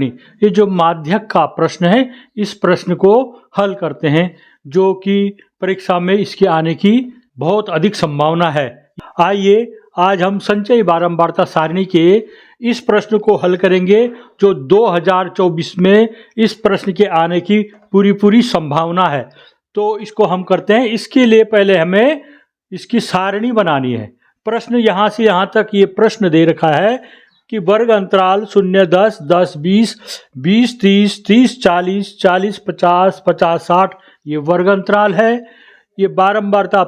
ये जो माध्यक का प्रश्न है, इस प्रश्न को हल करते हैं, जो कि परीक्षा में इसके आने की बहुत अधिक संभावना है। आइए आज हम संचयी बारंबारता सारणी के इस प्रश्न को हल करेंगे, जो 2024 में इस प्रश्न के आने की पूरी संभावना है। तो इसको हम करते हैं। इसके लिए पहले हमें इसकी सारणी बनानी है। प्रश्न यहाँ से यहाँ तक ये प्रश्न दे रखा है कि वर्ग अंतराल 0, 10, 10, 20, 20, 30, 30, 40, 40, 50, 50, 60 ये वर्ग अंतराल है। ये बारंबारता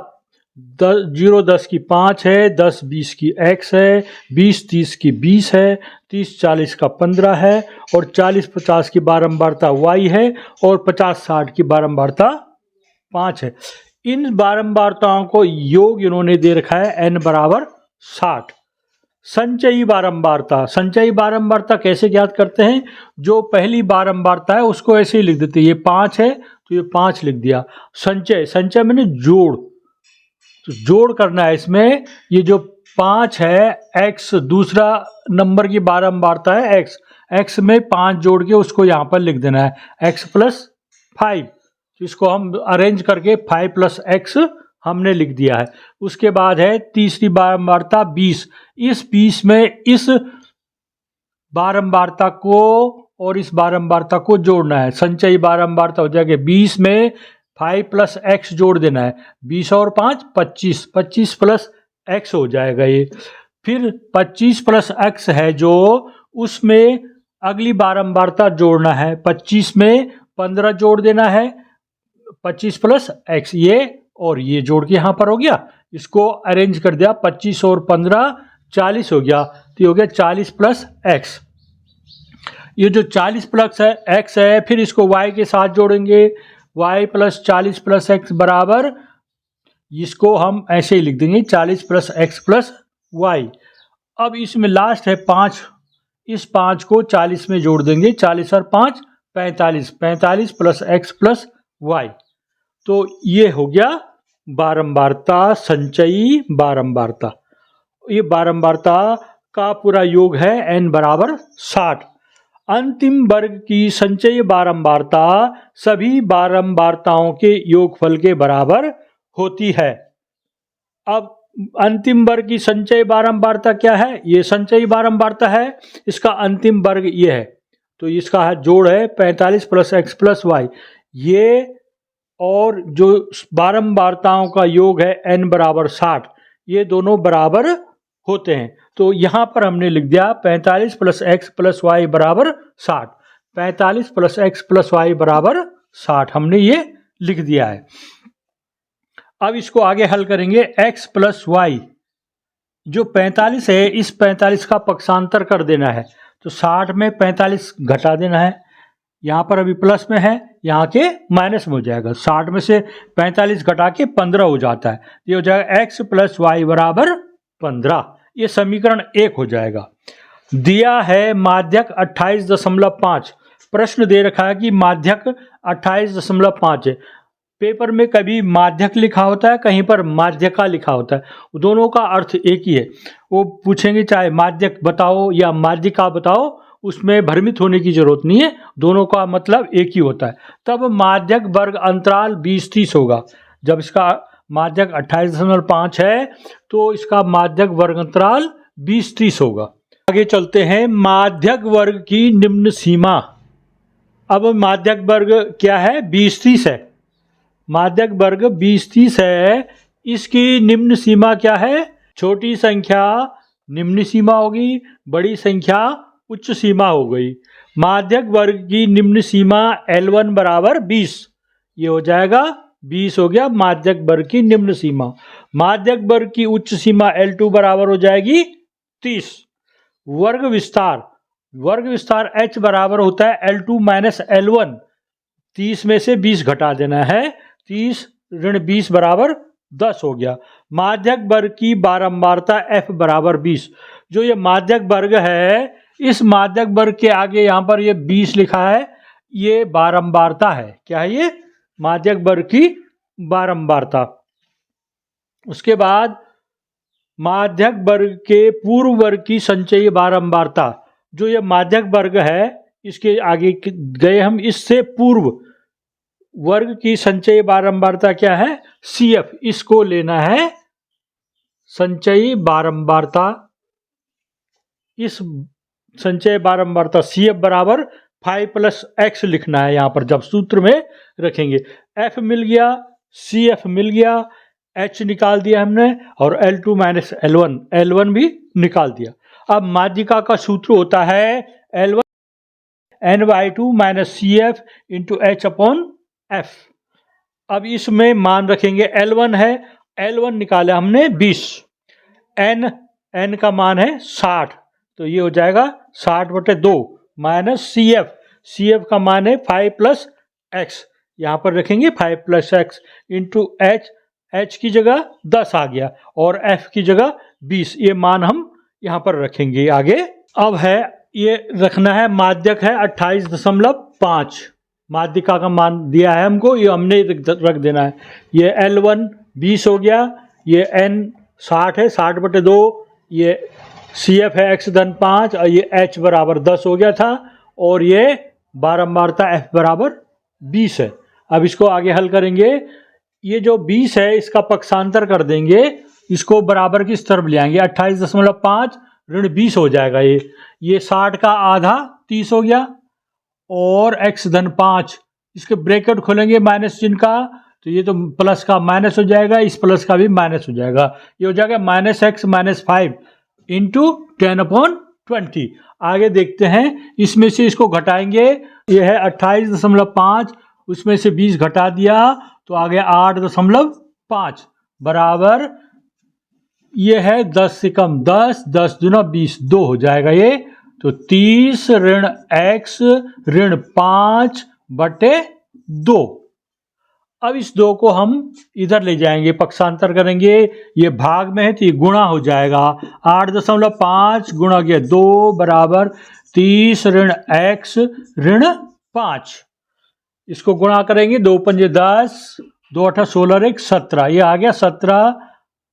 0, 10 की 5 है, 10, 20 की x है, 20, 30 की 20 है, 30, 40 का 15 है और 40, 50 की बारंबारता y है और 50, 60 की बारंबारता 5 है। इन बारंबारताओं को योग इन्होंने दे रखा है n बराबर 60। संचयी बारंबारता कैसे ज्ञात करते हैं? जो पहली बारंबारता है उसको ऐसे ही लिख देते हैं। ये 5 है तो ये 5 लिख दिया। संचय मैंने जोड़, तो जोड़ करना है इसमें। ये जो 5 है x, दूसरा नंबर की बारंबारता है x में 5 जोड़ के उसको यहाँ पर लिख देना है x + 5। तो इसको हम अरेंज करके 5 + x हमने लिख दिया है। उसके बाद है तीसरी बारंबारता 20। इस 20 में इस बारंबारता को और इस बारंबारता को जोड़ना है। संचयी बारंबारता हो जाएगी 20 में 5 + x जोड़ देना है। 20 और 5 25, 25 + x हो जाएगा ये। फिर 25 + x है जो, उसमें अगली बारंबारता जोड़ना है। 25 में 15 जोड़ देना है, 25 + x ये और ये जोड़ के यहाँ पर हो गया। इसको अरेंज कर दिया, 25 और 15 40 हो गया। तो ये हो गया 40 + x। ये जो 40 + x है, फिर इसको y के साथ जोड़ेंगे। y + 40 + x बराबर, इसको हम ऐसे ही लिख देंगे 40 + x + y। अब इसमें लास्ट है 5। इस 5 को 40 में जोड़ देंगे। 40 और 5 45, 45 + x + y। तो ये हो गया बारंबारता, संचयी बारंबारता। ये बारंबारता का पूरा योग है n बराबर 60। अंतिम वर्ग की संचयी बारंबारता सभी बारंबारताओं के योगफल के बराबर होती है। अब अंतिम वर्ग की संचयी बारंबारता क्या है? ये संचयी बारंबारता है, इसका अंतिम वर्ग ये है। तो इसका है जोड़ है 45 + x + y। ये और जो बारंबारताओं का योग है n बराबर 60, ये दोनों बराबर होते हैं। तो यहाँ पर हमने लिख दिया 45 + x + y बराबर 60। 45 + x + y बराबर 60 हमने ये लिख दिया है। अब इसको आगे हल करेंगे। x + y, जो 45 है, इस 45 का पक्षांतर कर देना है। तो 60 में 45 घटा देना है। यहाँ पर अभी प्लस में है, यहाँ के माइनस में हो जाएगा। 60 में से 45 घटा के 15 हो जाता है। ये हो जाएगा x + y बराबर 15। ये समीकरण 1 हो जाएगा। दिया है माध्यक 28.5। प्रश्न दे रखा है कि माध्यक 28.5 है। पेपर में कभी माध्यक लिखा होता है, कहीं पर माध्यका लिखा होता है। दोनों का अर्थ एक ही है। वो पूछेंगे चाहे माध्यक बताओ या माध्यिका बताओ, उसमें भ्रमित होने की जरूरत नहीं है, दोनों का मतलब एक ही होता है। तब माध्यक वर्ग अंतराल 20-30 होगा। जब इसका माध्यक 28.5 है तो इसका माध्यक वर्ग अंतराल 20-30 होगा। आगे चलते हैं। माध्यक वर्ग की निम्न सीमा। अब माध्यक वर्ग क्या है? 20-30 है। माध्यक वर्ग 20-30 है। इसकी निम्न सीमा क्या है? छोटी संख्या निम्न सीमा होगी, बड़ी संख्या उच्च सीमा हो गई। माध्यक वर्ग की निम्न सीमा L1 बराबर 20। ये हो जाएगा 20 हो गया माध्यक वर्ग की निम्न सीमा। माध्यक वर्ग की उच्च सीमा L2 बराबर हो जाएगी 30। वर्ग विस्तार H बराबर होता है L2 - L1। 30 में से 20 घटा देना है। 30 ऋण 20 बराबर 10 हो गया। माध्यक वर्ग की बारंबारता F बराबर 20। जो ये माध्यक वर्ग है, इस माध्यक वर्ग के आगे यहाँ पर ये 20 लिखा है, ये बारंबारता है। क्या है ये? माध्यक वर्ग की बारंबारता। उसके बाद माध्यक वर्ग के पूर्व वर्ग की संचयी बारंबारता। जो ये माध्यक वर्ग है, इसके आगे गए हम। इससे पूर्व वर्ग की संचयी बारंबारता क्या है? CF। इसको लेना है संचयी बारंबारता। इस संचय बारंबारता CF बराबर 5 प्लस x लिखना है यहां पर जब सूत्र में रखेंगे। F मिल गया, CF मिल गया, H निकाल दिया हमने और L2 माइनस L1 भी निकाल दिया। अब माध्यिका का सूत्र होता है L1 N/2 minus CF into H upon F। अब इसमें मान रखेंगे L1 है, L1 निकाला हमने 20, N का मान है 60, तो ये हो जाएगा 60/2 माइनस CF का मान है 5 प्लस एक्स, यहाँ पर रखेंगे 5 प्लस एक्स इंटू H की जगह 10 आ गया और F की जगह 20, ये मान हम यहाँ पर रखेंगे आगे। अब है ये रखना है माध्यक है 28.5, माध्यिका का मान दिया है हमको, ये हमने रख देना है। ये L1 20 हो गया, ये N 60 है, 60/2, ये CF है x/5 और ये H बराबर 10 हो गया था और ये बारंबारता F बराबर 20 है। अब इसको आगे हल करेंगे। ये जो 20 है इसका पक्षांतर कर देंगे, इसको बराबर की तरफ ले आएंगे। 28.5 ऋण 20 हो जाएगा। ये 60 का आधा 30 हो गया और x/5, इसके ब्रैकेट खोलेंगे माइनस चिन्ह का, तो ये तो प्लस का माइनस हो जाएगा, इस प्लस का भी माइनस हो जाएगा, ये हो जाएगा -x-5 इंटू 10/20। आगे देखते हैं, इसमें से इसको घटाएंगे, ये है 28.5, उसमें से 20 घटा दिया तो आ गया 8.5 बराबर, ये है 10 से कम 10, 10 दूना 20, 2 हो जाएगा ये, तो 30 ऋण x ऋण 5/2। अब इस 2 को हम इधर ले जाएंगे, पक्षांतर करेंगे, ये भाग में है तो ये गुणा हो जाएगा। 8.5 गुणा 2 बराबर 30 ऋण x ऋण 5। इसको गुणा करेंगे, 2 पंजे 10, 2 8 16 1 17, ये आ गया 17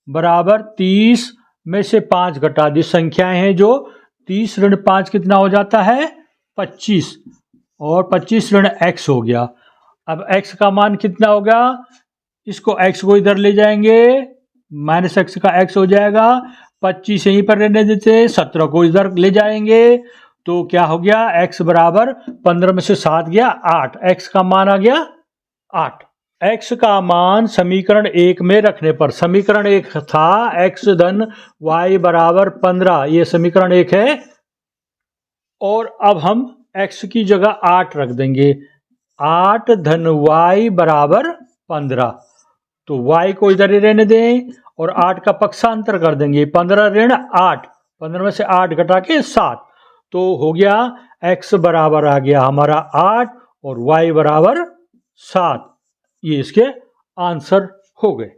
बराबर 30 में से 5 घटा दी, संख्याएं हैं जो 30 ऋण 5 कितना हो जाता है 25 और 25 ऋण x हो गया। अब x का मान कितना होगा, इसको x को इधर ले जाएंगे, -x का x हो जाएगा, 25 यहीं पर रहने देते, 17 को इधर ले जाएंगे तो क्या हो गया, x बराबर 15 में से 7 गया 8, x का मान आ गया 8। x का मान समीकरण 1 में रखने पर, समीकरण 1 था x धन y बराबर 15, ये समीकरण 1 है, और अब हम x की जगह 8 रख देंगे, 8 धन y बराबर 15, तो y को इधर ही रहने दें और 8 का पक्षांतर कर देंगे, 15 ऋण 8, 15 में से 8 घटा के 7, तो हो गया x बराबर आ गया हमारा 8 और y बराबर 7। ये इसके आंसर हो गए।